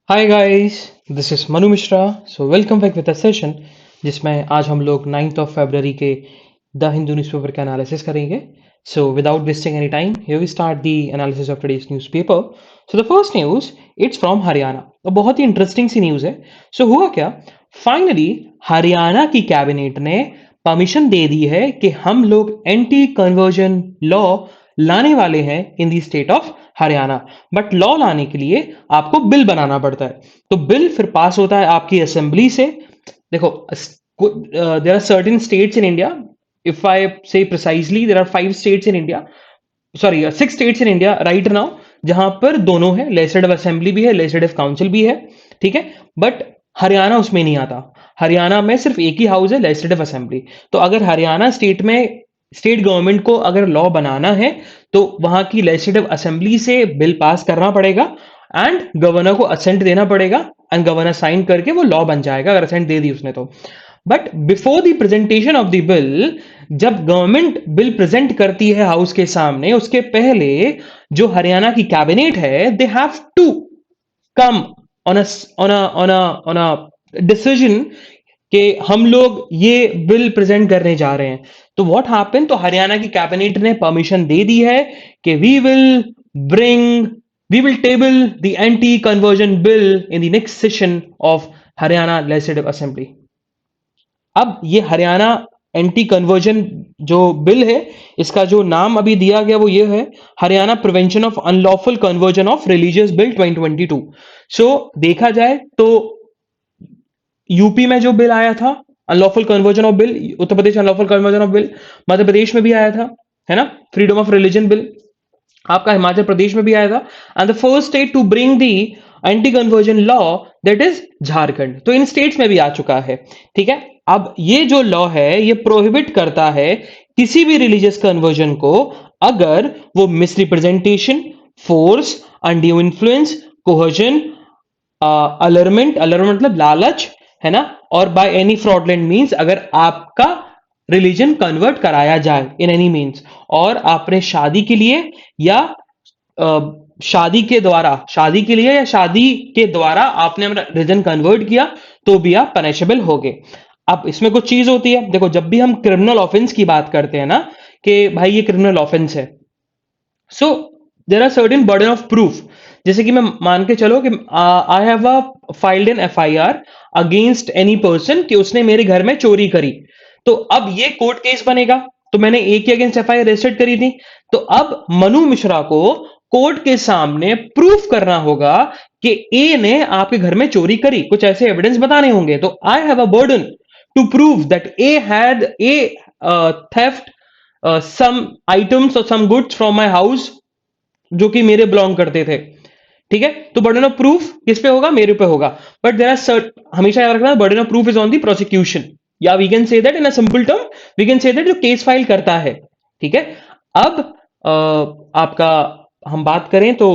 Hi guys, this is Manu Mishra. So welcome back with a session जिसमें आज हम लोग 9th ऑफ फरवरी के द हिंदू न्यूज़पेपर का एनालिसिस करेंगे। So without wasting any time here we start the analysis of today's newspaper. So the first news it's from Haryana. तो बहुत ही इंटरेस्टिंग सी न्यूज़ है। सो हुआ क्या, फाइनली हरियाणा की कैबिनेट ने परमिशन दे दी है कि हम लोग एंटी कन्वर्जन लॉ लाने वाले हैं इन the state of Haryana. But law लाने के लिए आपको बिल बनाना पड़ता है। तो बिल फिर पास होता है आपकी असेंबली से। देखो, there are certain states in India. If I say precisely there are 5 states in India, sorry 6 states in India right now, जहां पर दोनों है, लेजिस्लेटिव असेंबली भी है, लेजिस्लेटिव काउंसिल भी है। ठीक है, बट हरियाणा उसमें नहीं आता। हरियाणा में सिर्फ एक ही हाउस है, लेजिस्लेटिव असेंबली। तो अगर हरियाणा स्टेट में स्टेट गवर्नमेंट को अगर लॉ बनाना है तो वहां की लेजिस्लेटिव असेंबली से बिल पास करना पड़ेगा एंड गवर्नर को असेंट देना पड़ेगा एंड गवर्नर साइन करके वो लॉ बन जाएगा, अगर असेंट दे दी उसने तो। But before the presentation of the bill, जब गवर्नमेंट बिल प्रेजेंट करती है हाउस के सामने, उसके पहले जो हरियाणा की कैबिनेट है they have to come on a decision कि हम लोग ये बिल प्रेजेंट करने जा रहे हैं। तो व्हाट हैपन, तो हरियाणा की कैबिनेट ने परमिशन दे दी है कि bring we will table the anti conversion bill in the next session of Haryana legislative assembly. अब ये हरियाणा एंटी कन्वर्जन जो बिल है, इसका जो नाम अभी दिया गया वो ये है, Haryana prevention of unlawful conversion of religious bill 2022। So देखा जाए तो यूपी में जो बिल आया था, unlawful conversion of bill, Uttar Pradesh unlawful conversion of bill, Madhya Pradesh में भी आया था, है ना, फ्रीडम ऑफ रिलीजन बिल आपका हिमाचल प्रदेश में भी आया था। And the first state to bring the anti conversion law that is Jharkhand. तो इन स्टेट्स में भी आ चुका है। ठीक है, अब ये जो लॉ है ये प्रोहिबिट करता है किसी भी रिलीजियस कन्वर्जन को, अगर वो मिसरिप्रेजेंटेशन, फोर्स, अनड्यू इन्फ्लुएंस, कोहजन, अलरमेंट, अलरमेंट मतलब लालच, है ना, और बाय एनी फ्रॉडलेंट मीन्स, अगर आपका रिलीजन कन्वर्ट कराया जाए इन एनी मीन्स, और आपने शादी के लिए या शादी के द्वारा, शादी के लिए या शादी के द्वारा आपने अपना रिलीजन कन्वर्ट किया, तो भी आप पनिशेबल होगे। अब इसमें कुछ चीज होती है, देखो, जब भी हम क्रिमिनल ऑफेंस की बात करते हैं ना, कि भाई ये क्रिमिनल ऑफेंस है, so there are certain burden of proof. जैसे कि मैं मान के चलो कि I have a filed an FIR against any person कि उसने मेरे घर में चोरी करी। तो अब ये कोर्ट केस बनेगा। तो मैंने ए के अगेंस्ट एफआईआर रजिस्टर्ड करी थी। तो अब मनु मिश्रा को कोर्ट के सामने प्रूफ करना होगा कि ए ने आपके घर में चोरी करी, कुछ ऐसे एविडेंस बताने होंगे। तो I have a burden to prove that a theft some items और some goods from my house जो कि मेरे बिलोंग करते थे। ठीक है, तो बर्डन ऑफ प्रूफ किस पे होगा? मेरे पे होगा। बट देर आर सर्ट, हमेशा याद रखना, burden of proof is on the prosecution, या we can say that in a simple term, we can say that जो केस फाइल करता है। ठीक है, अब आपका हम बात करें तो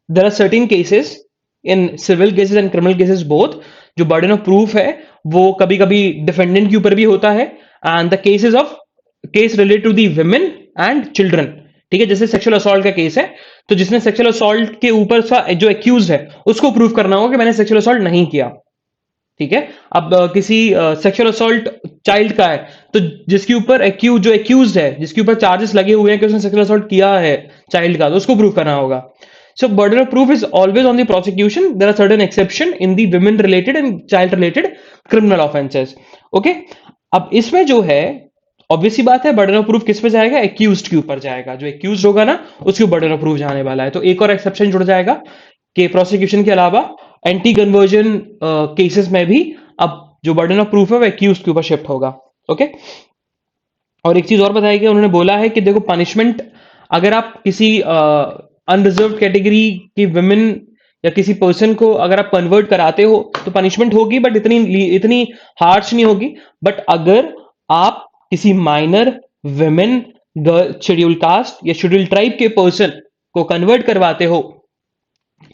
there are certain cases in civil cases and criminal cases both, जो बर्डन ऑफ प्रूफ है वो कभी कभी डिफेंडेंट के ऊपर भी होता है। And the cases of case related to the women and children. ठीक है, जैसे सेक्सुअल असॉल्ट का केस है, तो जिसने सेक्सुअल असॉल्ट के ऊपर जो एक्यूज है उसको प्रूव करना होगा कि मैंने सेक्सुअल असॉल्ट नहीं किया। ठीक है, अब किसी सेक्सुअल असॉल्ट चाइल्ड का है, तो जिसके ऊपर जो एक्यूज है, जिसके ऊपर चार्जेस लगे हुए हैं कि उसने सेक्सुअल असॉल्ट किया है चाइल्ड का, तो उसको प्रूव करना होगा। So burden of proof is always on the prosecution. There are certain exception in the women related and child related criminal offenses. Okay, अब इसमें जो है, ऑब्वियसली बात है, बर्डन ऑफ प्रूफ किस पे जाएगा? एक्यूज्ड के ऊपर जाएगा। जो एक्यूज्ड होगा ना, उसके बर्डन ऑफ प्रूफ जाने वाला है। तो एक और एक्सेप्शन जुड़ जाएगा कि प्रोसिक्यूशन के अलावा एंटी कन्वर्जन केसेस में भी अब जो बर्डन ऑफ प्रूफ है वो एक्यूज्ड के ऊपर शिफ्ट होगा। ओके, और एक चीज और बताई गई, उन्होंने बोला है कि देखो, पनिशमेंट, अगर आप किसी अनरिजर्व कैटेगरी की विमेन या किसी पर्सन को अगर आप कन्वर्ट कराते हो तो पनिशमेंट होगी, बट इतनी इतनी हार्श नहीं होगी। बट अगर आप किसी minor women, girl, schedule caste या शेड्यूल ट्राइब के पर्सन को कन्वर्ट करवाते हो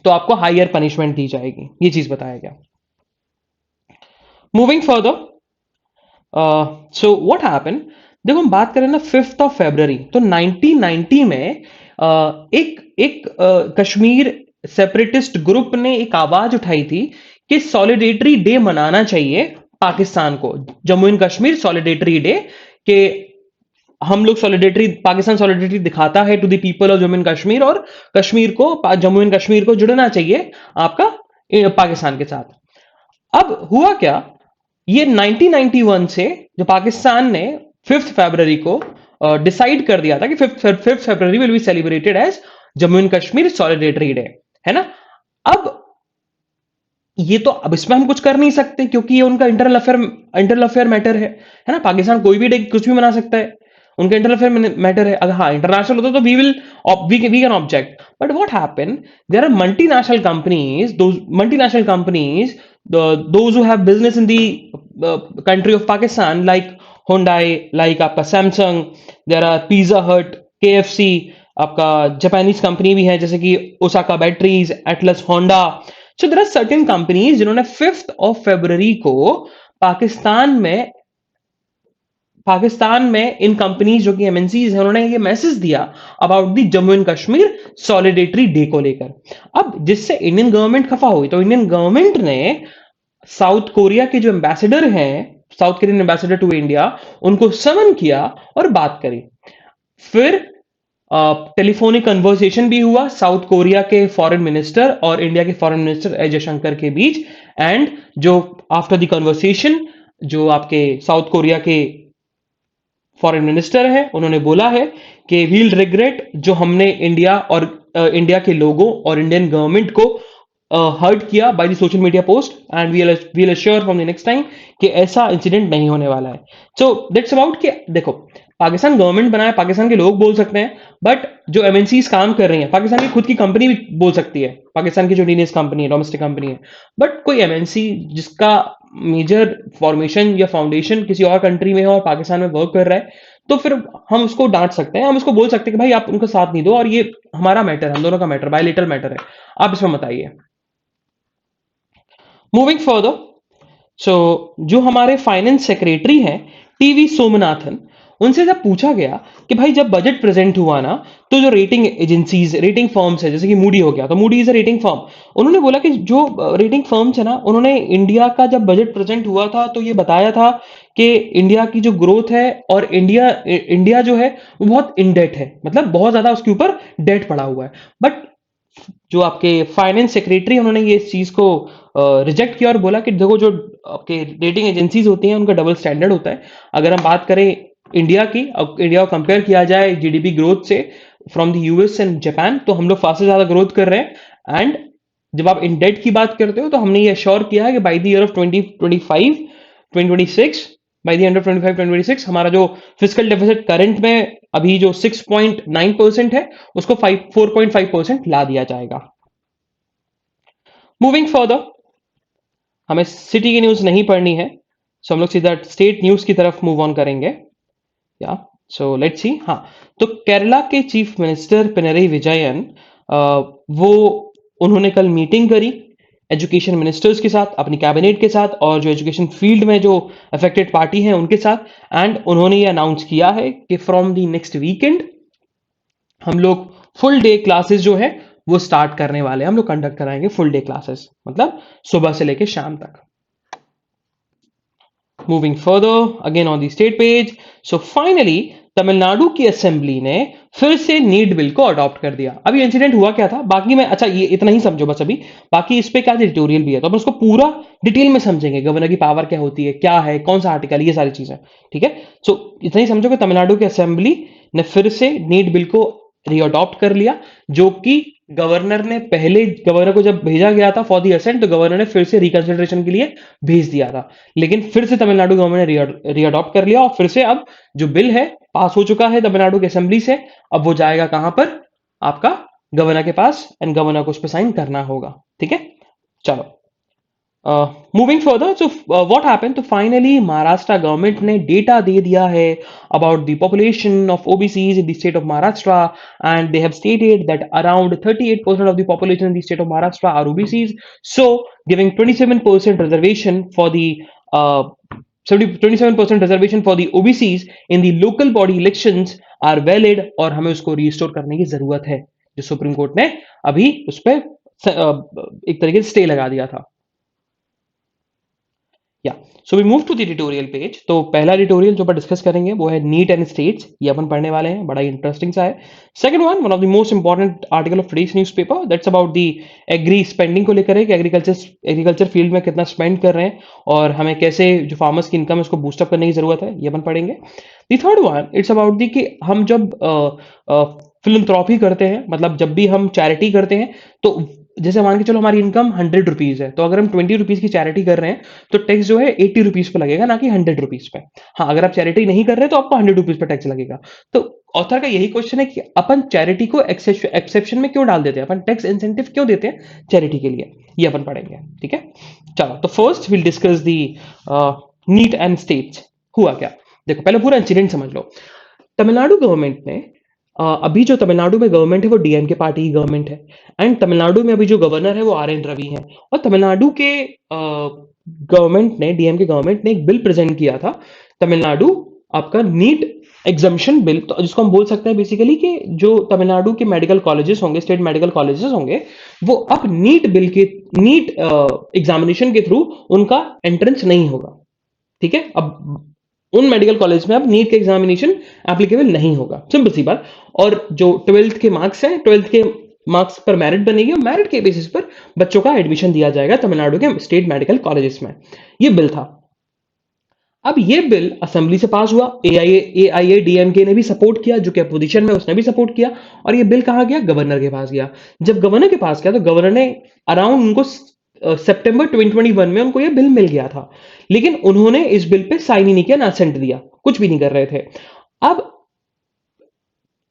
तो आपको हायर पनिशमेंट दी जाएगी। ये चीज बताया गया। Moving further, so what happen, देखो हम बात करें ना 5 फरवरी, तो 1990 में एक एक कश्मीर सेपरेटिस्ट ग्रुप ने एक आवाज उठाई थी कि सॉलिडेटरी डे मनाना चाहिए पाकिस्तान को, Jammu and Kashmir solidarity day, के हम लोग सॉलिडेटरी, पाकिस्तान सॉलिडेटरी दिखाता है to the people of Jammu and Kashmir, और कश्मीर को, जम्मू एंड कश्मीर को जुड़ना चाहिए आपका पाकिस्तान के साथ। अब हुआ क्या, ये 1991 से जो पाकिस्तान ने 5 फरवरी को डिसाइड कर दिया था कि 5 February will be celebrated as Jammu and Kashmir solidarity day, है ना। अब ये तो, अब इसमें हम कुछ कर नहीं सकते क्योंकि ये उनका इंटरनल अफेयर मैटर है ना। पाकिस्तान कोई भी डे कुछ भी मना सकता है, उनका इंटरनल अफेयर मैटर है। अगर हाँ इंटरनेशनल होता तो we can object, but what happen, there are multinational companies, those who have business in the country of Pakistan, like Hyundai, like आपका Samsung, there are Pizza Hut, KFC, आपका Japanese company भी है जैसे कि Osaka batteries, Atlas, Honda. So there are certain companies जिन्होंने 5th of February को पाकिस्तान में इन companies जो कि एमएनसीज हैं, उन्होंने ये मैसेज दिया about the Jammu and Kashmir solidarity day को लेकर। अब जिससे इंडियन गवर्नमेंट खफा हुई, तो इंडियन गवर्नमेंट ने साउथ कोरिया के जो एम्बेसडर हैं, South Korean ambassador to India, उनको समन किया और बात करी। फिर टेलीफोनिक कन्वर्सेशन भी हुआ साउथ कोरिया के फॉरेन मिनिस्टर और इंडिया के फॉरेन मिनिस्टर एस जयशंकर के बीच। एंड जो आफ्टर द कन्वर्सेशन, जो आपके साउथ कोरिया के फॉरेन मिनिस्टर है, उन्होंने बोला है कि वील रिग्रेट जो हमने इंडिया और इंडिया के लोगों और इंडियन गवर्नमेंट को हर्ट किया by the social media post, and we'll assure from the next time कि ऐसा इंसिडेंट नहीं होने वाला है। सो दैट्स अबाउट कि देखो, पाकिस्तान गवर्नमेंट बना है, पाकिस्तान के लोग बोल सकते हैं, बट जो एमएनसीज काम कर रही हैं, पाकिस्तान की खुद की कंपनी भी बोल सकती है, पाकिस्तान की जो डीएनएस कंपनी है, डोमेस्टिक कंपनी है, बट कोई एमएनसी जिसका मेजर फॉर्मेशन या फाउंडेशन किसी और कंट्री में है और पाकिस्तान में वर्क कर रहा है, तो फिर हम उसको डांट सकते हैं, हम उसको बोल सकते हैं कि भाई आप उनका साथ नहीं दो, और ये हमारा मैटर, हम दोनों का मैटर, बायलेटरल मैटर है, आप इसमें मत आइए। मूविंग फर्दर, सो जो हमारे फाइनेंस सेक्रेटरी हैं टीवी सोमनाथन, उनसे जब पूछा गया कि भाई जब बजट प्रेजेंट हुआ ना, तो जो रेटिंग एजेंसीज, रेटिंग फर्म्स है, जैसे कि मूडी हो गया, तो Moody is a rating firm, उन्होंने बोला कि जो रेटिंग फर्म्स है ना, उन्होंने इंडिया का जब बजट प्रेजेंट हुआ था तो ये बताया था कि इंडिया की जो ग्रोथ है, और इंडिया जो है वो बहुत इन डेट है, मतलब बहुत ज्यादा उसके ऊपर डेट पड़ा हुआ है। बट जो आपके फाइनेंस सेक्रेटरी, उन्होंने ये इस चीज को रिजेक्ट किया और बोला कि देखो, जो आपके रेटिंग एजेंसीज होती हैं उनका डबल स्टैंडर्ड होता है। अगर हम बात करें इंडिया की, इंडिया को कंपेयर किया जाए जीडीपी ग्रोथ से from the US and Japan, तो हम लोग फास्ट से ज्यादा ग्रोथ कर रहे हैं। एंड जब आप इन डेट की बात करते हो, तो हमने ये अश्योर किया है कि bye the year of 2025 2026, by the end of 2025 हमारा जो फिजिकल डेफिसिट करंट में अभी जो 6.9% है, उसको 4.5% ला दिया जाएगा। मूविंग फर्दर, हमें सिटी की न्यूज नहीं पढ़नी है, सो हम लोग सीधा स्टेट न्यूज की तरफ मूव ऑन करेंगे। या सो लेट्स सी। हाँ, तो केरला के चीफ मिनिस्टर पिनरई विजयन, वो उन्होंने कल मीटिंग करी एजुकेशन मिनिस्टर्स के साथ, अपनी कैबिनेट के साथ, और जो एजुकेशन फील्ड में जो अफेक्टेड पार्टी है उनके साथ। एंड उन्होंने ये अनाउंस किया है कि फ्रॉम दी नेक्स्ट वीकेंड हम लोग फुल डे क्लासेस जो है वो स्टार्ट करने वाले हैं, हम लोग कंडक्ट कराएंगे फुल डे क्लासेस, मतलब सुबह से लेकर शाम तक। Moving further again on the state page, so finally Tamil Nadu की असेंबली ने फिर से नीट बिल को अडॉप्ट कर दिया। अभी इंसिडेंट हुआ क्या था, बाकी में अच्छा ये इतना ही समझो बस अभी, बाकी इस पे क्या एडिटोरियल भी है, तो हम उसको पूरा डिटेल में समझेंगे, गवर्नर की पावर क्या होती है, क्या है, कौन सा आर्टिकल, ये सारी चीजें, ठीक है। सो इतना ही समझो कि तमिलनाडु की असेंबली ने फिर से नीट बिल को रीअडॉप्ट कर लिया, जो कि गवर्नर को जब भेजा गया था फॉर दी असेंट, तो गवर्नर ने फिर से रिकंसिडरेशन के लिए भेज दिया था, लेकिन फिर से तमिलनाडु गवर्नमेंट ने रीअडॉप्ट कर लिया, और फिर से अब जो बिल है पास हो चुका है तमिलनाडु की असेंबली से। अब वो जाएगा कहां पर, आपका गवर्नर के पास, एंड गवर्नर को उस पर साइन करना होगा, ठीक है। चलो, moving further, so what happened, तो फाइनली महाराष्ट्र गवर्नमेंट ने डेटा दे दिया है about the population of OBCs in the state of Maharashtra, and they have stated that around 38% of the population in the state of Maharashtra are OBCs, so giving 27% reservation for the 27% reservation for the OBCs in the local body elections are valid, और हमें उसको restore करने की जरूरत है, जो supreme court ने अभी उस पर एक तरीके से स्टे लगा दिया था। या so we move to the editorial page. तो पहला एडिटोरियल जो अपन डिस्कस करेंगे वो है नीट एंड स्टेट्स, ये अपन पढ़ने वाले हैं, बड़ा इंटरेस्टिंग सा है। Second one of the most important article of today's newspaper, that's about the agri spending को लेकर है कि एग्रीकल्चर फील्ड में कितना स्पेंड कर रहे हैं और हमें कैसे जो फार्मर्स की इनकम है उसको बूस्टअप करने की जरूरत है, ये अपन पढ़ेंगे। The third one it's about the कि हम जब फिलंथ्रॉपी करते हैं, मतलब जब भी हम चैरिटी करते हैं, तो जैसे मान के चलो हमारी इनकम 100 रुपीज है, तो अगर हम 20 रुपीज की चैरिटी कर रहे हैं तो टैक्स जो है 80 रुपीज पे लगेगा, ना कि 100 रुपीज पे। हाँ, अगर आप चैरिटी नहीं कर रहे तो आपको 100 रुपीज पे टैक्स लगेगा। तो ऑथर का यही क्वेश्चन है कि अपन चैरिटी को एक्सेप्शन में क्यों डाल देते हैं, अपन टैक्स इंसेंटिव क्यों देते हैं चैरिटी के लिए, ये अपन पढ़ेंगे। ठीक है, चलो तो first will discuss the neat and states. हुआ क्या, देखो पहले पूरा इंसिडेंट समझ लो। तमिलनाडु गवर्नमेंट ने अभी जो तमिलनाडु में गवर्नमेंट है वो डीएमके पार्टी की गवर्नमेंट है, एंड तमिलनाडु में अभी जो गवर्नर है वो आर एन रवि है। और तमिलनाडु के गवर्नमेंट ने, डीएमके गवर्नमेंट ने एक बिल प्रेजेंट किया था, तमिलनाडु आपका नीट एग्जम्पशन बिल, तो जिसको हम बोल सकते हैं बेसिकली कि जो तमिलनाडु के मेडिकल कॉलेजेस होंगे, स्टेट मेडिकल कॉलेजेस होंगे, वो अब नीट बिल के, नीट एग्जामिनेशन के थ्रू उनका एंट्रेंस नहीं होगा। ठीक है, अब उन मेडिकल कॉलेज में अब नीट के एग्जामिनेशन एप्लीकेबल नहीं होगा, सिंपल सी बात। और जो ट्वेल्थ के मार्क्स हैं, ट्वेल्थ के मार्क्स पर मेरिट बनेगी और मेरिट के बेसिस पर बच्चों का एडमिशन दिया जाएगा तमिलनाडु के स्टेट मेडिकल कॉलेजेस में। ये बिल था। अब ये बिल असेंबली से पास हुआ, एआईएडीएमके ने भी सपोर्ट किया, जो कि अपोजिशन में उसने भी सपोर्ट किया, और ये बिल कहाँ गया, गवर्नर के पास गया। जब गवर्नर के पास गया तो गवर्नर ने अराउंड उनको सितंबर 2021 में उनको ये बिल मिल गया था, लेकिन उन्होंने इस बिल पे साइन ही नहीं किया, ना असेंट दिया, कुछ भी नहीं कर रहे थे। अब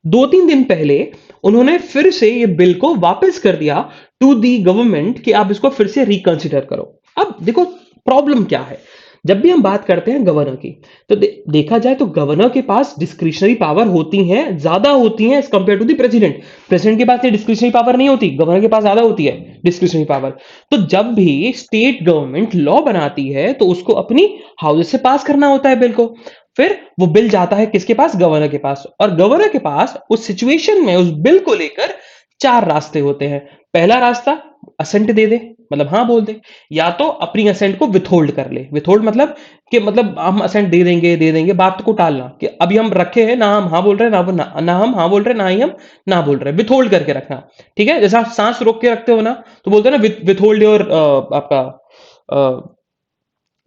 2-3 दिन पहले उन्होंने फिर से ये बिल को वापस कर दिया टू दी गवर्नमेंट कि आप इसको फिर से रिकंसिडर करो। अब देखो प्रॉब्लम क्या है, जब भी हम बात करते हैं गवर्नर की, तो देखा जाए तो गवर्नर के पास डिस्क्रिशनरी पावर होती हैं, ज्यादा होती हैं as compare to the president. President के पास ये डिस्क्रिशनरी पावर नहीं होती, गवर्नर के पास ज्यादा होती है डिस्क्रिशनरी पावर। तो जब भी स्टेट गवर्नमेंट लॉ बनाती है तो उसको अपनी हाउस से पास करना होता है बिल को। फिर वो बिल जाता है किसके पास, गवर्नर के पास, और गवर्नर के पास उस सिचुएशन में उस बिल को लेकर चार रास्ते होते हैं। पहला रास्ता असेंट दे दे, मतलब हाँ बोल दे, या तो अपनी असेंट को विथहोल्ड कर ले। विथहोल्ड मतलब कि मतलब हम असेंट दे देंगे, बात को टालना कि अभी हम रखे हैं ना, हम हाँ बोल रहे हैं ना हम हाँ बोल रहे हैं, ना ही हम ना बोल रहे हैं, विथहोल्ड करके रखना। ठीक है, जैसा आप सांस रोक के रखते हो ना, तो बोलते हैं ना विथहोल्ड योर आपका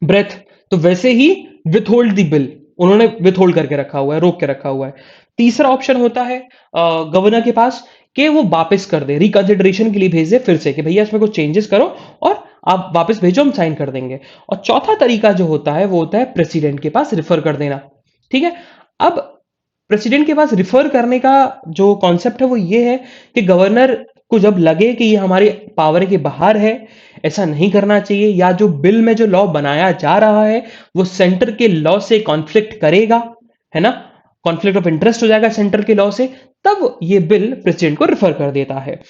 ब्रेथ, तो वैसे ही विथहोल्ड द बिल उन्होंने विथहोल्ड करके रखा हुआ है, रोक के रखा हुआ है। तीसरा ऑप्शन होता है गवर्नर के पास कि वो वापस कर दे, रिकंसिडरेशन के लिए भेज दे फिर से कि भैया इसमें कुछ चेंजेस करो और आप वापस भेजो, हम साइन कर देंगे। और चौथा तरीका जो होता है वो होता है प्रेसिडेंट के पास रिफर कर देना। ठीक है, अब प्रेसिडेंट के पास रिफर करने का जो कॉन्सेप्ट है वो ये है कि गवर्नर को जब लगे कि ये हमारी पावर के बाहर है, ऐसा नहीं करना चाहिए, या जो बिल में जो लॉ बनाया जा रहा है वो सेंटर के लॉ से कॉन्फ्लिक्ट करेगा, है ना, कॉन्फ्लिक्ट ऑफ इंटरेस्ट हो जाएगा सेंटर के लॉ से, तब ये बिल प्रेसिडेंट को रिफर कर देता है।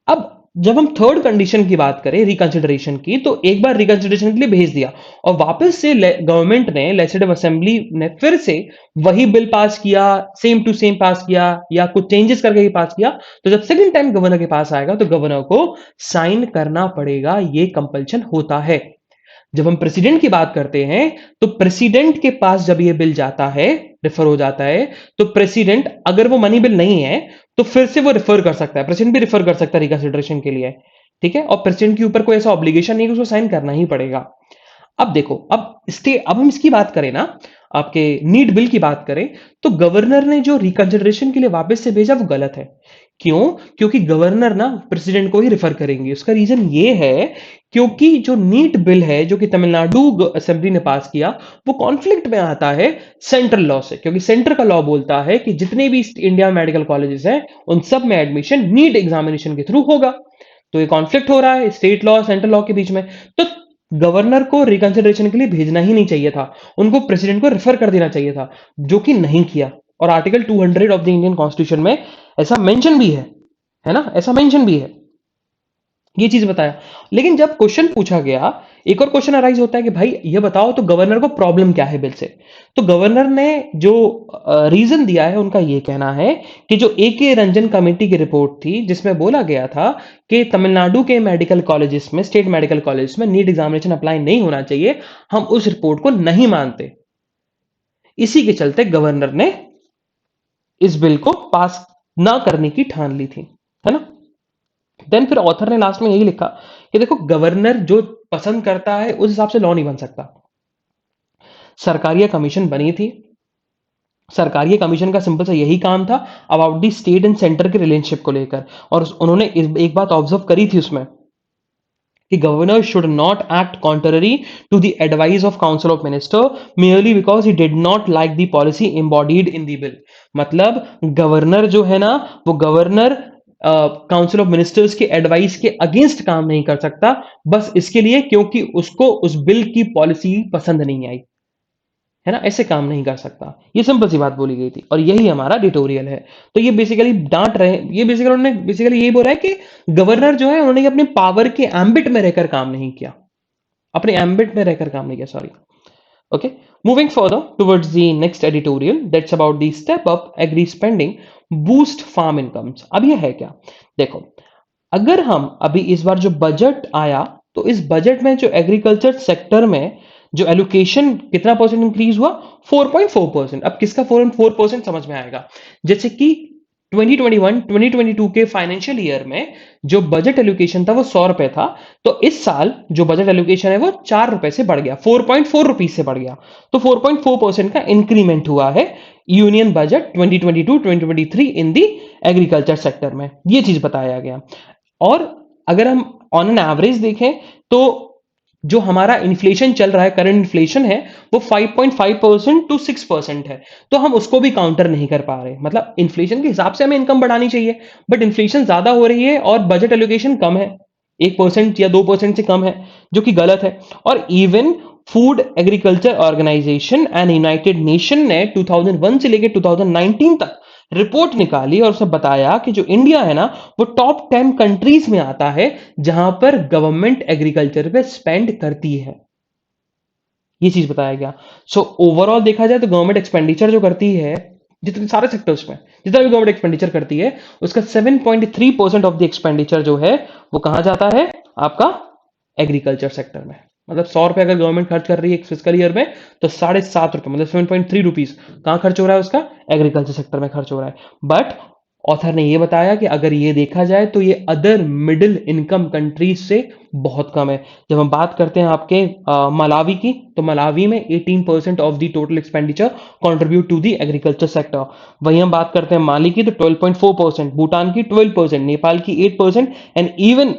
अब जब हम थर्ड कंडीशन की बात करें रिकंसिडरेशन की, तो एक बार रिकंसिडरेशन के लिए भेज दिया और वापस से गवर्नमेंट ने, लेजिस्लेटिव असेंबली ने फिर से वही बिल पास किया, सेम टू सेम पास किया या कुछ चेंजेस करके ही पास किया, तो जब सेकंड टाइम गवर्नर के पास आएगा तो गवर्नर को साइन करना पड़ेगा, ये कंपल्शन होता है। जब हम प्रेसिडेंट की बात करते हैं तो प्रेसिडेंट के पास जब ये बिल जाता है, रेफर हो जाता है, तो प्रेसिडेंट अगर वो मनी बिल नहीं है तो फिर से वो रेफर कर सकता है, प्रेसिडेंट भी रेफर कर सकता है रिकंसिडरेशन के लिए। ठीक है, और प्रेसिडेंट के ऊपर कोई ऐसा ऑब्लिगेशन नहीं है कि उसको साइन करना ही पड़ेगा। अब देखो, अब हम इसकी बात करें ना, आपके नीट बिल की बात करें, तो गवर्नर ने जो रिकंसिडरेशन के लिए वापस से भेजा वो गलत है। क्यों? क्योंकि गवर्नर ना प्रेसिडेंट को ही रिफर करेंगे। उसका रीजन ये है क्योंकि जो नीट बिल है जो कि तमिलनाडु असेंबली ने पास किया, वो कॉन्फ्लिक्ट में आता है सेंट्रल लॉ से, क्योंकि सेंटर का लॉ बोलता है कि जितने भी इंडिया मेडिकल कॉलेजेस हैं उन सब में एडमिशन नीट एग्जामिनेशन के थ्रू होगा। तो ये कॉन्फ्लिक्ट हो रहा है स्टेट लॉ सेंट्रल लॉ के बीच में। तो गवर्नर को रिकंसिडरेशन के लिए भेजना ही नहीं चाहिए था, उनको प्रेसिडेंट को रेफर कर देना चाहिए था, जो कि नहीं किया। और article 200 of the Indian constitution में ऐसा मेंशन भी है ना, ऐसा मेंशन भी है। ये चीज बताया। लेकिन जब क्वेश्चन पूछा गया, एक और क्वेश्चन अराइज होता है कि भाई ये बताओ तो गवर्नर को प्रॉब्लम क्या है बिल से। तो गवर्नर ने जो रीजन दिया है, उनका ये कहना है कि जो A K रंजन कमेटी की रिपोर्ट थी जिसमें बोला गया था कि तमिलनाडु के मेडिकल कॉलेजेस में, स्टेट मेडिकल कॉलेजेस में नीट एग्जामिनेशन अप्लाई नहीं होना चाहिए, हम उस रिपोर्ट को नहीं मानते। इसी के चलते गवर्नर ने इस बिल को पास ना करने की ठान ली थी, है ना। देन फिर ऑथर ने लास्ट में यही लिखा कि देखो, गवर्नर जो पसंद करता है उस हिसाब से लॉ नहीं बन सकता। सरकारिया कमीशन बनी थी। सरकारिया कमीशन का सिंपल सा यही काम था, about the state and centre के रिलेशनशिप को लेकर। और उन्होंने एक बात ऑब्जर्व करी थी उसमें कि governor should not act contrary to the advice of council of minister merely because he did not like the policy embodied in the bill. मतलब गवर्नर जो है ना, वो गवर्नर काउंसिल ऑफ मिनिस्टर्स के एडवाइस के अगेंस्ट काम नहीं कर सकता, बस इसके लिए क्योंकि उसको उस बिल की पॉलिसी पसंद नहीं आई, है ना। ऐसे काम नहीं कर सकता। ये सिंपल सी बात बोली गई थी और यही हमारा डिटोरियल है। तो ये बेसिकली डांट रहे हैं, ये बेसिकली उन्होंने बेसिकली यही बोला है कि गवर्नर जो है, उन्होंने अपने पावर के एम्बिट में रहकर काम नहीं किया, अपने एम्बिट में रहकर काम नहीं किया, sorry. Okay, moving further towards the next editorial, that's about the step up agri spending boost farm incomes। अब ये है क्या, देखो, अगर हम अभी इस बार जो बजट आया, तो इस बजट में जो एग्रीकल्चर सेक्टर में जो एलोकेशन कितना परसेंट इंक्रीज हुआ, 4.4%। अब किसका 4.4% समझ में आएगा, जैसे कि 2021-2022 के फाइनेंशियल ईयर में जो बजट एलोकेशन था वो 100 रुपए था। तो इस साल जो बजट एलोकेशन है वो 4 रुपए से बढ़ गया, 4.4 रुपीज से बढ़ गया। तो 4.4% का इंक्रीमेंट हुआ है यूनियन बजट 2022-2023 इन दी एग्रीकल्चर सेक्टर में, ये चीज बताया गया। और अगर हम ऑन एन एवरेज देखें, तो जो हमारा इन्फ्लेशन चल रहा है, करंट इन्फ्लेशन है, वो 5.5% टू 6% है। तो हम उसको भी काउंटर नहीं कर पा रहे। मतलब इन्फ्लेशन के हिसाब से हमें इनकम बढ़ानी चाहिए, बट इन्फ्लेशन ज्यादा हो रही है और बजट एलोकेशन कम है, 1% या 2% से कम है, जो कि गलत है। और even food agriculture organization and United Nation ने 2001 से लेकर 2019 तक रिपोर्ट निकाली और उसने बताया कि जो इंडिया है ना, वो टॉप 10 कंट्रीज में आता है जहां पर गवर्नमेंट एग्रीकल्चर पे स्पेंड करती है। ये चीज बताया गया। सो ओवरऑल देखा जाए तो गवर्नमेंट एक्सपेंडिचर जो करती है, जितने सारे सेक्टर्स में जितना भी गवर्नमेंट एक्सपेंडिचर करती है, उसका 7.3% ऑफ द एक्सपेंडिचर जो है वो कहां जाता है, आपका एग्रीकल्चर सेक्टर में। मतलब 100 रुपए अगर गवर्नमेंट खर्च कर रही है एक फिजिकल ईयर में, तो 7.5 रुपए मतलब 7.3 रुपीज कहां खर्च हो रहा है, उसका एग्रीकल्चर सेक्टर में खर्च हो रहा है। बट ऑथर ने यह बताया कि अगर ये देखा जाए तो ये अदर मिडिल इनकम कंट्रीज से बहुत कम है। जब हम बात करते हैं आपके मलावी की, तो मलावी में 18% of the total expenditure contribute to the agriculture sector. वहीं हम बात करते हैं माली की, तो 12.4%, भूटान की 12%, नेपाल की 8%, एंड इवन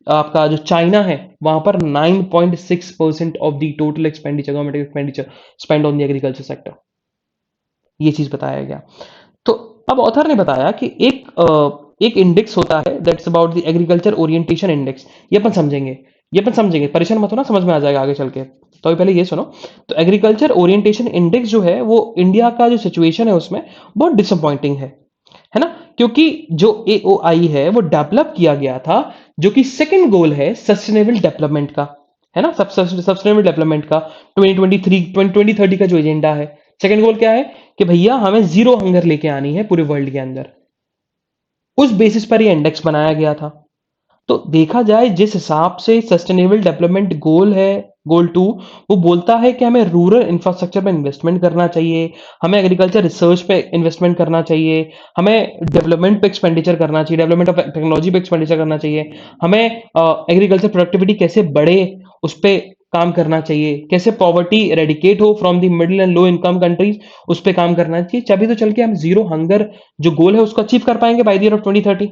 आपका जो चाइना है वहां पर 9.6% of the total expenditure, government expenditure spend on the agriculture sector. ये चीज बताया गया। तो अब ऑथर ने बताया कि एक इंडेक्स होता है, that's about the agriculture orientation index. ये अपन समझेंगे, परेशान मत होना, समझ में आ जाएगा आगे चल के। तो अभी पहले ये सुनो। तो एग्रीकल्चर ओरिएंटेशन इंडेक्स जो है, वो इंडिया का जो सिचुएशन है उसमें बहुत डिसअपॉइंटिंग है ना। क्योंकि जो AOI है वो डेवलप किया गया था, जो कि सेकंड गोल है सस्टेनेबल डेवलपमेंट का, है ना, सस्टेनेबल डेवलपमेंट का 2023 2030 का जो एजेंडा है। सेकंड गोल क्या है कि भैया हमें जीरो हंगर लेके आनी है पूरे वर्ल्ड के अंदर। उस बेसिस पर ये इंडेक्स बनाया गया था। तो देखा जाए जिस हिसाब से सस्टेनेबल डेवलपमेंट गोल है, गोल 2, वो बोलता है कि हमें रूरल इंफ्रास्ट्रक्चर पे इन्वेस्टमेंट करना चाहिए, हमें एग्रीकल्चर रिसर्च पे इन्वेस्टमेंट करना चाहिए, हमें डेवलपमेंट पे एक्सपेंडिचर करना चाहिए, डेवलपमेंट ऑफ टेक्नोलॉजी पे एक्सपेंडिचर करना चाहिए, हमें एग्रीकल्चर प्रोडक्टिविटी कैसे बढ़े उस पे काम करना चाहिए, कैसे पॉवर्टी रेडिकेट हो from the middle and low income countries, उस पे काम करना चाहिए। तभी तो चल के हम जीरो हंगर जो गोल है उसको अचीव कर पाएंगे बाय द ईयर ऑफ 2030।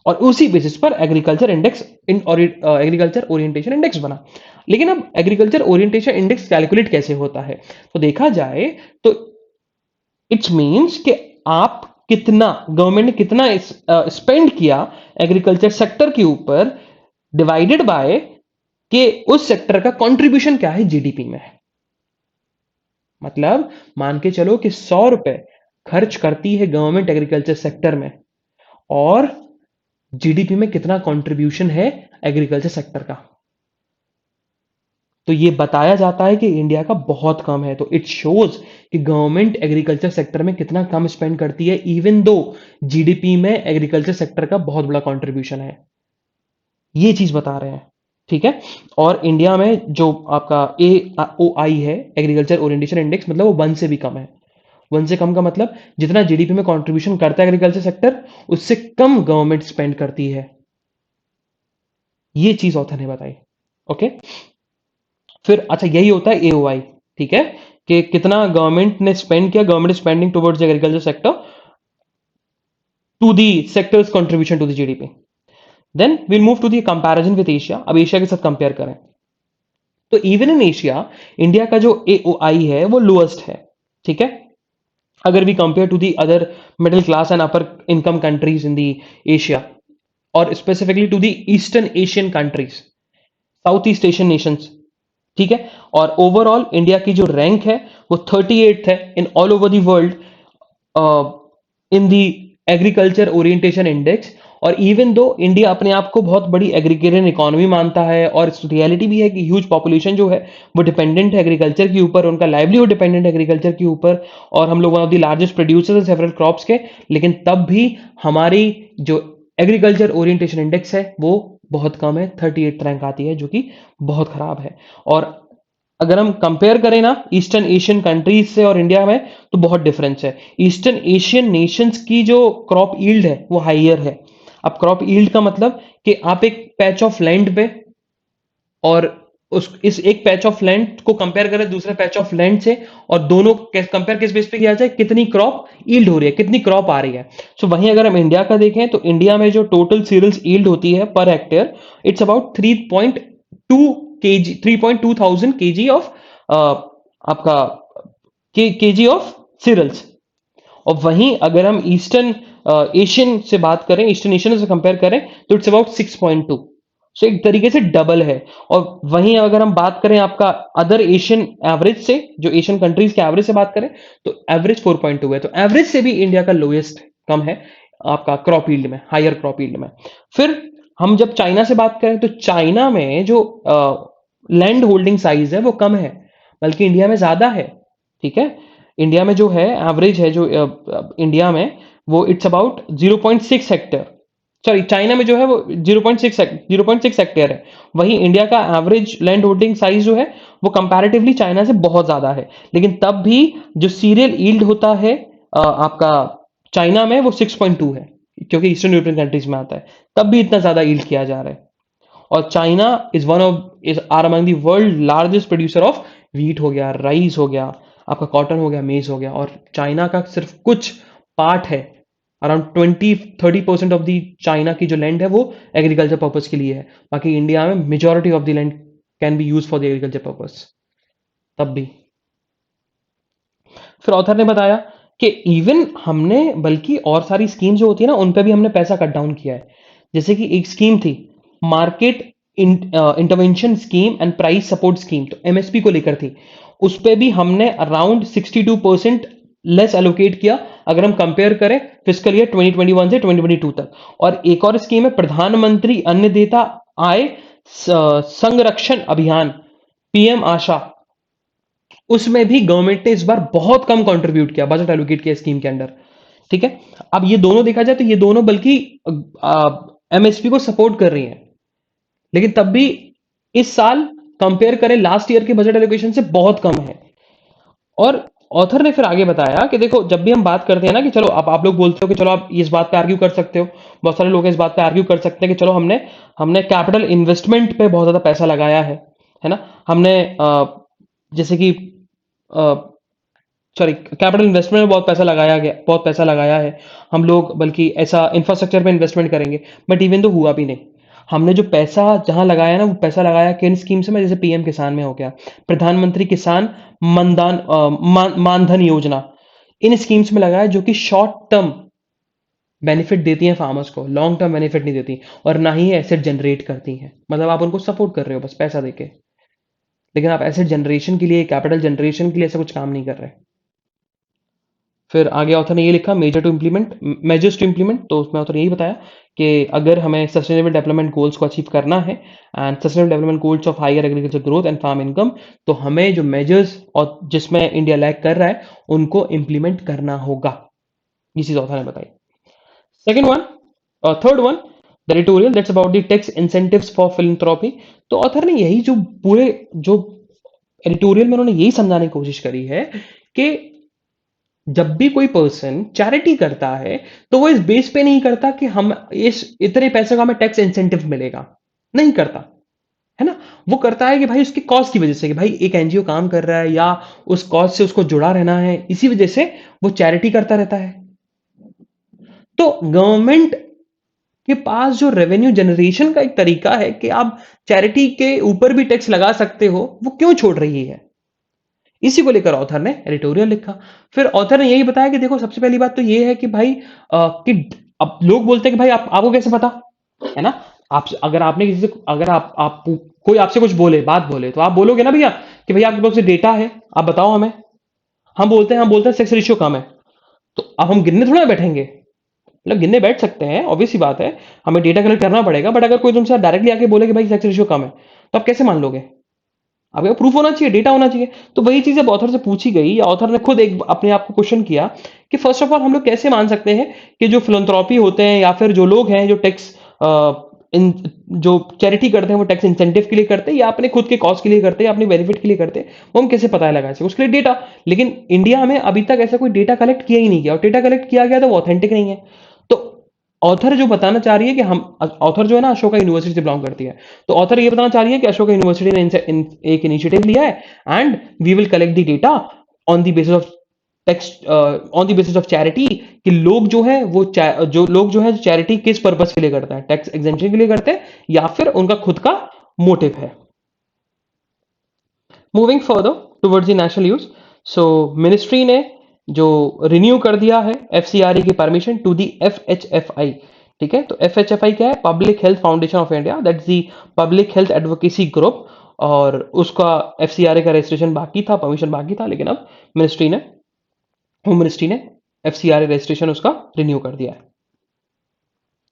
और उसी बेसिस पर agriculture index agriculture orientation index बना। लेकिन अब एग्रीकल्चर ओरिएंटेशन इंडेक्स कैलकुलेट कैसे होता है, तो देखा जाए तो इट्स मींस कि आप कितना, गवर्नमेंट ने कितना स्पेंड किया एग्रीकल्चर सेक्टर के ऊपर, डिवाइडेड बाय कि उस सेक्टर का कंट्रीब्यूशन क्या है जीडीपी में। मतलब मान के चलो कि 100 रुपए खर्च करती है गवर्नमेंट एग्रीकल्चर सेक्टर में, और जीडीपी में कितना कंट्रीब्यूशन है एग्रीकल्चर सेक्टर का। तो ये बताया जाता है कि इंडिया का बहुत कम है। तो इट शोज कि गवर्नमेंट एग्रीकल्चर सेक्टर में कितना कम स्पेंड करती है, इवन दो जीडीपी में एग्रीकल्चर सेक्टर का बहुत बड़ा कंट्रीब्यूशन है। ये चीज बता रहे हैं, ठीक है। और इंडिया में जो आपका ए ओ आई है, एग्रीकल्चर ओरिएंटेशन इंडेक्स, मतलब वो 1 से भी कम है। 1 से कम का मतलब जितना जीडीपी में कंट्रीब्यूशन करता है एग्रीकल्चर सेक्टर, उससे कम गवर्नमेंट स्पेंड करती है। ये चीज ऑथर ने बताई। ओके। फिर अच्छा, यही होता है एओआई, ठीक है, कि कितना गवर्नमेंट ने स्पेंड किया, government spending towards agriculture sector to the sector's contribution to the GDP. Then will move to the comparison with Asia. अब एशिया के साथ कंपेयर करें तो इवन इन एशिया, इंडिया का जो एओआई है वो लोएस्ट है, ठीक है। अगर we compare to the other middle class and upper income countries in the Asia, और specifically to the eastern Asian countries, south east Asian nations, ठीक है। और ओवरऑल इंडिया की जो रैंक है वो 38th है in all over the world in the agriculture orientation index. और इवन दो इंडिया अपने आप को बहुत बड़ी एग्रीकल्चर इकोनॉमी मानता है, और रियलिटी भी है कि ह्यूज पॉपुलेशन जो है वो डिपेंडेंट है एग्रीकल्चर के ऊपर, उनका लाइवलीहुड डिपेंडेंट है एग्रीकल्चर के ऊपर, और हम लोग one of the largest producers several crops के। लेकिन तब भी हमारी जो एग्रीकल्चर ओरिएंटेशन इंडेक्स है वो बहुत कम है, 38 रैंक आती है, जो कि बहुत खराब है। और अगर हम कंपेयर करें ना ईस्टर्न एशियन कंट्रीज से और इंडिया में, तो बहुत डिफरेंस है। ईस्टर्न एशियन नेशंस की जो क्रॉप यील्ड है वो हाइयर है। अब क्रॉप यील्ड का मतलब कि आप एक पैच ऑफ लैंड पे, और उस इस एक पैच ऑफ लैंड को कंपेयर करें दूसरे पैच ऑफ लैंड से, और दोनों कंपेयर किस बेस पे किया जाए, कितनी क्रॉप यील्ड हो रही है, कितनी क्रॉप आ रही है। सो वहीं अगर हम इंडिया का देखें तो इंडिया में जो टोटल सीरियल्स यील्ड होती है per hectare, it's about 3.2 KG, 3.2 thousand KG of आपका केजी ऑफ सीरियल्स। और वहीं अगर हम ईस्टर्न एशियन से बात करें, ईस्टर्न एशियन से कंपेयर करें, तो इट्स अबाउट 6.2। सो एक तरीके से डबल है। और वहीं अगर हम बात करें आपका अदर एशियन एवरेज से, जो एशियन कंट्रीज के एवरेज से बात करें, तो एवरेज 4.2 है। तो एवरेज से भी इंडिया का लोएस्ट कम है आपका क्रॉप यील्ड में, हायर क्रॉप यील्ड में। फिर हम जब चाइना से बात करें तो चाइना में जो लैंड होल्डिंग साइज है वो कम है, बल्कि इंडिया में ज्यादा है, ठीक है। इंडिया में जो है एवरेज है जो इंडिया में, वो it's about 0.6 hectare. Sorry, China में जो है वो 0.6 हेक्टेयर है। वहीं इंडिया का एवरेज लैंड होल्डिंग साइज जो है वो कंपैरेटिवली चाइना से बहुत ज्यादा है। लेकिन तब भी जो सीरियल यील्ड होता है आपका चाइना में, वो 6.2 है, क्योंकि ईस्टर्न यूरोपियन कंट्रीज में आता है। तब भी इतना ज्यादा यील्ड किया जा रहा है। और China is one of is are among the world largest producer of wheat हो गया, राइस हो गया, आपका कॉटन हो गया, मेज हो गया। और चाइना का सिर्फ कुछ पार्ट है, अराउंड 20-30% ऑफ द चाइना की जो लैंड है वो एग्रीकल्चर पर्पज के लिए है। बाकी इंडिया में majority of the land can be use for the agriculture purpose. तब भी फिर ऑथर ने बताया कि इवन हमने, बल्कि और सारी स्कीम जो होती है ना, उन पे भी हमने पैसा कट डाउन किया है। जैसे कि एक स्कीम थी market intervention scheme and price support scheme, तो एमएसपी को लेकर थी। उस पे भी हमने अराउंड 62% लेस एलोकेट किया, अगर हम कंपेयर करें फिजिकल ईयर 2021 से 2022 तक। और एक और स्कीम है प्रधानमंत्री अन्नदाता आय संरक्षण अभियान, पीएम आशा। उसमें भी गवर्नमेंट ने इस बार बहुत कम कंट्रीब्यूट किया, बजट एलोकेट किया स्कीम के अंडर, ठीक है। अब ये दोनों देखा जाए तो ये दोनों बल्कि एमएसपी को सपोर्ट कर रही हैं, लेकिन तब भी इस साल कंपेयर करें लास्ट ईयर के बजट एलोकेशन से बहुत कम है। और ऑथर ने फिर आगे बताया कि देखो, जब भी हम बात करते हैं ना कि चलो, आप लोग बोलते हो कि चलो आप इस बात पे आर्ग्यू कर सकते हो, बहुत सारे लोग इस बात पे आर्ग्यू कर सकते हैं कि चलो हमने हमने कैपिटल इन्वेस्टमेंट पे बहुत ज्यादा पैसा लगाया है ना। हमने जैसे कि सॉरी, कैपिटल इन्वेस्टमेंट में बहुत पैसा लगाया गया, बहुत पैसा लगाया है हम लोग, बल्कि ऐसा इंफ्रास्ट्रक्चर पे इन्वेस्टमेंट करेंगे। बट इवन तो हुआ भी नहीं। हमने जो पैसा जहां लगाया ना, वो पैसा लगाया किन स्कीम्स में, जैसे पीएम किसान में हो गया, प्रधानमंत्री किसान मानधन योजना, इन स्कीम्स में लगाया, जो कि शॉर्ट टर्म बेनिफिट देती हैं फार्मर्स को, लॉन्ग टर्म बेनिफिट नहीं देती, और ना ही एसेट जनरेट करती हैं। मतलब आप उनको सपोर्ट कर रहे हो बस पैसा देके, लेकिन आप एसेट जनरेशन के लिए, कैपिटल जनरेशन के लिए ऐसा कुछ काम नहीं कर रहे। फिर आगे ऑथर ने ये लिखा मेजर्स टू इम्प्लीमेंट, तो उसमें ऑथर ने यही बताया कि अगर हमें सस्टेनेबल डेवलपमेंट गोल्स को अचीव करना है and sustainable development goals of higher agriculture growth and farm income, तो हमें जो मेजर्स और जिसमें इंडिया लैग कर रहा है उनको इम्प्लीमेंट करना होगा। ये चीज ऑथर ने बताई। Second one, third one, the editorial that's about the tax incentives for philanthropy. तो ऑथर ने यही जो पूरे जो एडिटोरियल में उन्होंने यही समझाने की कोशिश करी है कि जब भी कोई पर्सन चैरिटी करता है तो वो इस बेस पे नहीं करता कि हम इस इतने पैसे का हमें टैक्स इंसेंटिव मिलेगा, नहीं करता है ना। वो करता है कि भाई उसकी कॉज की वजह से, कि भाई एक एनजीओ काम कर रहा है या उस कॉज से उसको जुड़ा रहना है, इसी वजह से वो चैरिटी करता रहता है। तो गवर्नमेंट के पास जो रेवेन्यू जनरेशन का एक तरीका है कि आप चैरिटी के ऊपर भी टैक्स लगा सकते हो, वो क्यों छोड़ रही है, इसी को लेकर ऑथर ने एडिटोरियल लिखा। फिर ऑथर ने यही बताया कि देखो सबसे पहली बात तो ये है कि भाई कि अब लोग बोलते हैं कि भाई आपको कैसे पता, है ना। आप अगर आपने किसी से अगर आप कोई आपसे कुछ बोले, बात बोले, तो आप बोलोगे ना भैया कि भैया आपके पास डेटा है, आप बताओ हमें। हम बोलते हैं सेक्स रेशियो कम है, तो अब हम गिनने थोड़ा बैठेंगे, मतलब गिनने बैठ सकते हैं, ऑब्वियस सी बात है, हमें डेटा कलेक्ट करना पड़ेगा, बट अगर कोई तुमसे डायरेक्टली आके बोले कि भाई सेक्स रेशियो कम है, तो आप कैसे मान लोगे। आपके पास प्रूफ होना चाहिए, डेटा होना चाहिए। तो वही चीज जब ऑथर से पूछी गई या ऑथर ने खुद एक अपने आप को क्वेश्चन किया कि फर्स्ट ऑफ ऑल हम लोग कैसे मान सकते हैं कि जो फिलंथ्रॉपी होते हैं या फिर जो लोग हैं जो टैक्स इन जो चैरिटी करते हैं वो टैक्स इंसेंटिव के लिए करते हैं या अपने खुद के कॉज के लिए करते हैं या अपने बेनिफिट के लिए करते हैं, वो हम कैसे पता लगा सके, उसके लिए डेटा। लेकिन इंडिया में अभी तक ऐसा कोई डेटा कलेक्ट किया ही नहीं गया, और डेटा कलेक्ट किया गया तो वो ऑथेंटिक नहीं है। तो ऑथर जो बताना चाह रही है कि हम, ऑथर जो है ना अशोका यूनिवर्सिटी से बिलोंग करती है, तो ऑथर ये बताना चाह रही है कि अशोका यूनिवर्सिटी ने एक इनिशिएटिव लिया है and we will collect the data on the basis of text, on the basis of charity, कि लोग जो है वो जो लोग जो है चैरिटी किस पर्पस के लिए करते हैं, टैक्स एग्जेम्पशन के लिए करते हैं या फिर उनका खुद का मोटिव है। Moving further towards the national use, so ministry ने जो रिन्यू कर दिया है एफसीआरए की परमिशन टू दी एफएचएफआई। ठीक है, तो एफएचएफआई क्या है, public health foundation of India, that's the public health advocacy group, और उसका एफसीआरए का रजिस्ट्रेशन बाकी था, परमिशन बाकी था, लेकिन अब मिनिस्ट्री ने होम मिनिस्ट्री ने एफसीआरए रजिस्ट्रेशन उसका रिन्यू कर दिया है।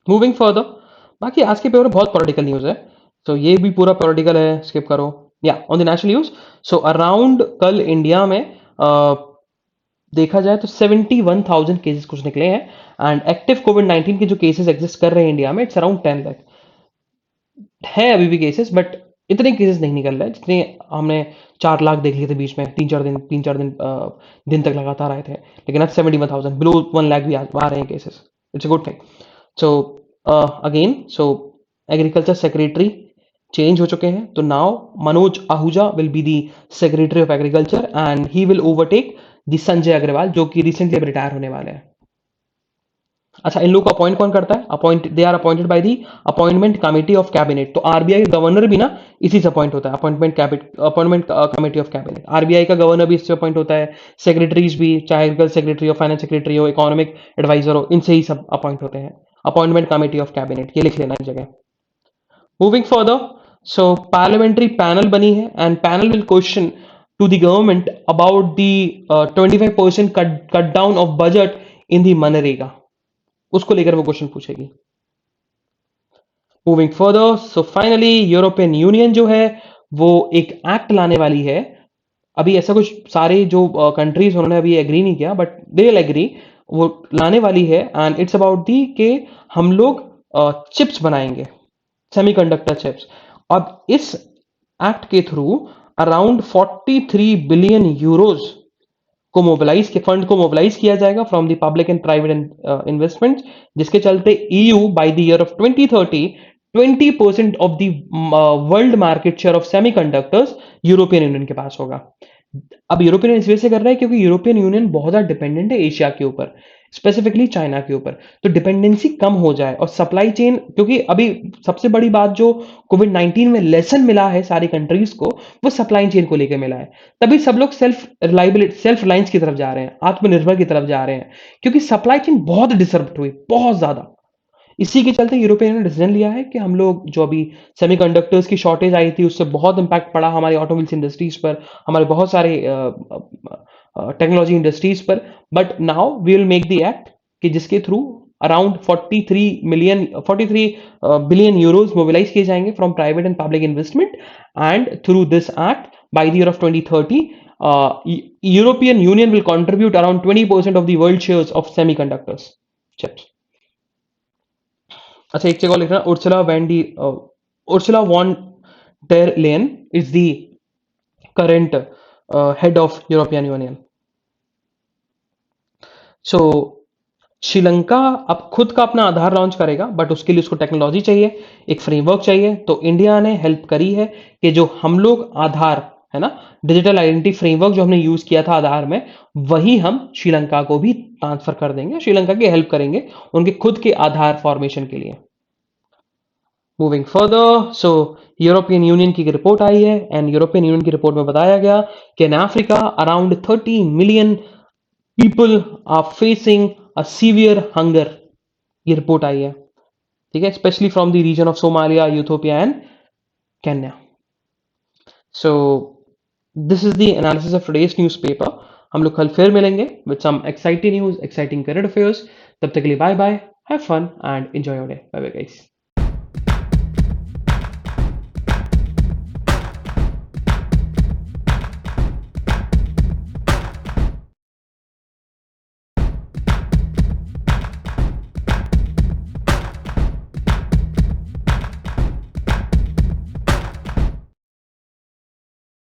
मूविंग फर्दर, बाकी आज के पेपर में बहुत पॉलिटिकल न्यूज है, तो ये भी पूरा पॉलिटिकल है, स्किप करो। या on the national news, so around कल इंडिया में देखा जाए तो 71,000 केसेस कुछ निकले हैं, एंड एक्टिव कोविड 19 के जो केसेस एग्जिस्ट कर रहे हैं इंडिया में, इट्स अराउंड 10 लाख है अभी भी केसेस, बट इतने केसेस नहीं निकल रहे जितने हमने 4 लाख देख लिए थे बीच में, 3-4 दिन दिन तक लगातार आए थे, लेकिन आज 71,000 बिलो 1 लाख भी आ रहे हैं cases. It's a good thing. So again, so agriculture secretary change हो चुके हैं, तो now Manoj Ahuja will be the secretary of agriculture and he will overtake the Sanjay Agrawal, जो कि रिसेंटली अब रिटायर होने वाले हैं। अच्छा, इन लोग को अपॉइंट कौन करता है, they are appointed by the appointment committee of cabinet. तो आरबीआई का गवर्नर भी ना इसी से अपॉइंट होता है, appointment committee of cabinet. RBI का गवर्नर भी इससे अपॉइंट होता है, सेक्रेटरीज भी, चाहे एग्रीकल्चर सेक्रेटरी हो, फाइनेंस सेक्रेटरी हो, इकोनॉमिक एडवाइजर हो, इनसे ही सब अपॉइंट होते हैं। अपॉइंटमेंट कमिटी ऑफ कैबिनेट, ये लिख लेना इस जगह। Moving further, so parliamentary panel बनी है and panel will question to the government about the 25% cut down of budget in the मनरेगा, उसको लेकर वो क्वेश्चन पूछेगी। Moving further, so finally European Union जो है वो एक एक्ट लाने वाली है। अभी ऐसा कुछ सारे जो कंट्रीज उन्होंने अभी एग्री नहीं किया, बट दे विल एग्री, वो लाने वाली है एंड इट्स अबाउट दी कि हम लोग चिप्स बनाएंगे, सेमीकंडक्टर चिप्स। अब इस एक्ट के थ्रू अराउंड 43 बिलियन यूरोज को मोबिलाइज के फंड को मोबिलाइज किया जाएगा from the public and private investment, जिसके चलते EU bye the year of 2030 20% of the world market share of semiconductors European union के पास होगा। अब यूरोपियन यूनियन इस वजह से कर रहा है क्योंकि यूरोपियन यूनियन बहुत ज्यादा डिपेंडेंट है एशिया के ऊपर, स्पेसिफिकली चाइना के ऊपर, तो डिपेंडेंसी कम हो जाए और सप्लाई चेन, क्योंकि अभी सबसे बड़ी बात जो कोविड 19 में लेसन मिला है सारी कंट्रीज को, वो सप्लाई चेन को लेकर मिला है। तभी सब लोग सेल्फ रिलायंस की तरफ जा रहे हैं, आत्मनिर्भर की तरफ जा रहे हैं, क्योंकि सप्लाई चेन बहुत डिस्टर्ब हुई, बहुत ज्यादा। इसी के चलते यूरोपियन ने डिसीजन लिया है कि हम लोग जो अभी सेमीकंडक्टर्स की शॉर्टेज आई थी उससे बहुत इंपैक्ट पड़ा हमारे ऑटोमोबाइल्स इंडस्ट्रीज पर, हमारे बहुत सारे टेक्नोलॉजी इंडस्ट्रीज पर, but now we will make the act कि जिसके through around 43 billion euros mobilise किए जाएंगे from private and public investment and through this act by the year of 2030 European Union will contribute around 20% of the world shares of semiconductors chips. अच्छा एक चीज और लिखना Ursula von der Leyen is the current head of European Union. So Sri Lanka अब खुद का अपना आधार launch करेगा बट उसके लिए उसको टेक्नोलॉजी चाहिए, एक फ्रेमवर्क चाहिए। तो इंडिया ने हेल्प करी है कि जो हम लोग आधार है ना, डिजिटल आइडेंटिटी फ्रेमवर्क जो हमने यूज किया था आधार में, वही हम श्रीलंका को भी ट्रांसफर कर देंगे, श्रीलंका की हेल्प करेंगे उनके खुद के आधार फॉर्मेशन के लिए। Moving further, so European Union की रिपोर्ट आई है एंड यूरोपियन यूनियन की रिपोर्ट में बताया गया कि in Africa around 30 million people are facing a severe hunger. ये रिपोर्ट आई है, ठीक है, specially from the region of Somalia, Ethiopia and Kenya. So this is the analysis of today's newspaper. हम लोग कल फिर मिलेंगे with some exciting news, exciting current affairs. तब तक के लिए bye bye, have fun and enjoy your day. Bye bye guys.